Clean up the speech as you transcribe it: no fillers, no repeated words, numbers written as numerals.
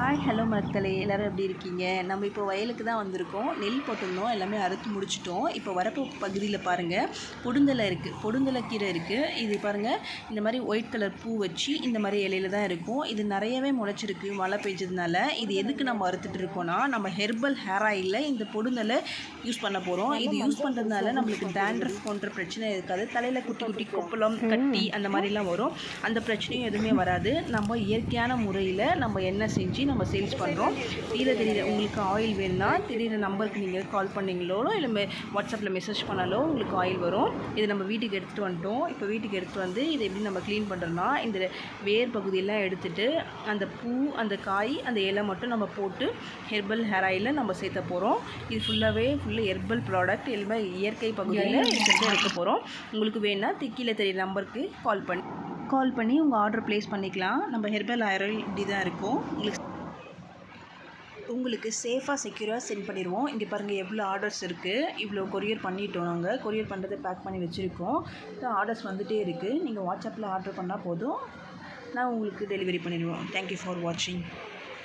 Hi hello மக்களே, எல்லோரும் எப்படி இருக்கீங்க? நம்ம இப்போ வயலுக்கு தான் வந்திருக்கோம். நெல் போட்டிருந்தோம், எல்லாமே அறுத்து முடிச்சிட்டோம். இப்போ வரப்பு பகுதியில் பாருங்கள், பொடுந்தலை இருக்குது, பொடுந்தலை கீரை இருக்குது. இது பாருங்கள், இந்த மாதிரி ஒயிட் கலர் பூ வச்சு இந்த மாதிரி இலையில தான் இருக்கும். இது நிறையவே முளைச்சிருக்கு மழை பெஞ்சதுனால. இது எதுக்கு நம்ம அறுத்துட்டு இருக்கோன்னா, நம்ம ஹெர்பல் ஹேர் ஆயிலில் இந்த பொடுந்தலை யூஸ் பண்ண போகிறோம். இது யூஸ் பண்ணுறதுனால நம்மளுக்கு டேண்ட்ரஃப் போன்ற பிரச்சனை இருக்காது. தலையில் குட்டி குட்டி கொப்பளம், கட்டி அந்த மாதிரிலாம் வரும். அந்த பிரச்சனையும் எதுவுமே வராது. நம்ம இயற்கையான முறையில் நம்ம என்ன செஞ்சு நம்ம சேல்ஸ் பண்ணுறோம். தெரியுற உங்களுக்கு ஆயில் வேணும்னா தெரியுற நம்பருக்கு நீங்கள் கால் பண்ணிங்களோ இல்லை வாட்ஸ்அப்பில் மெசேஜ் பண்ணாலோ உங்களுக்கு ஆயில் வரும். இது நம்ம வீட்டுக்கு எடுத்துகிட்டு வந்துட்டோம். இப்போ வீட்டுக்கு எடுத்துகிட்டு வந்து இதை எப்படி நம்ம க்ளீன் பண்ணுறோன்னா, இந்த வேர் பகுதியெல்லாம் எடுத்துகிட்டு அந்த பூ, அந்த காய், அந்த இலை மட்டும் நம்ம போட்டு ஹெர்பல் ஹேர் ஆயிலில் நம்ம சேர்த்த போகிறோம். இது ஃபுல்லாக ஹெர்பல் ப்ராடக்ட், எல்லாமே இயற்கை பகுதியில் எடுக்க போகிறோம். உங்களுக்கு வேணும்னா கீழே தெரியுற நம்பருக்கு கால் பண்ணி உங்கள் ஆர்டர் ப்ளேஸ் பண்ணிக்கலாம். நம்ம ஹெர்பல் ஹேர் ஆயில் இப்படி தான் இருக்கும். உங்களுக்கு சேஃபாக செக்யூராக சென்ட் பண்ணிடுவோம். இங்கே பாருங்கள் எவ்வளோ ஆர்டர்ஸ் இருக்குது. இவ்வளோ கொரியர் பண்ணிட்டோம். நாங்கள் கொரியர் பண்ணுறதை பேக் பண்ணி வச்சுருக்கோம். ஆர்டர்ஸ் வந்துகிட்டே இருக்குது. நீங்கள் வாட்ஸ்அப்பில் ஆர்டர் பண்ணால் போதும், நான் உங்களுக்கு டெலிவரி பண்ணிடுவோம். தேங்க்யூ ஃபார் வாட்சிங்.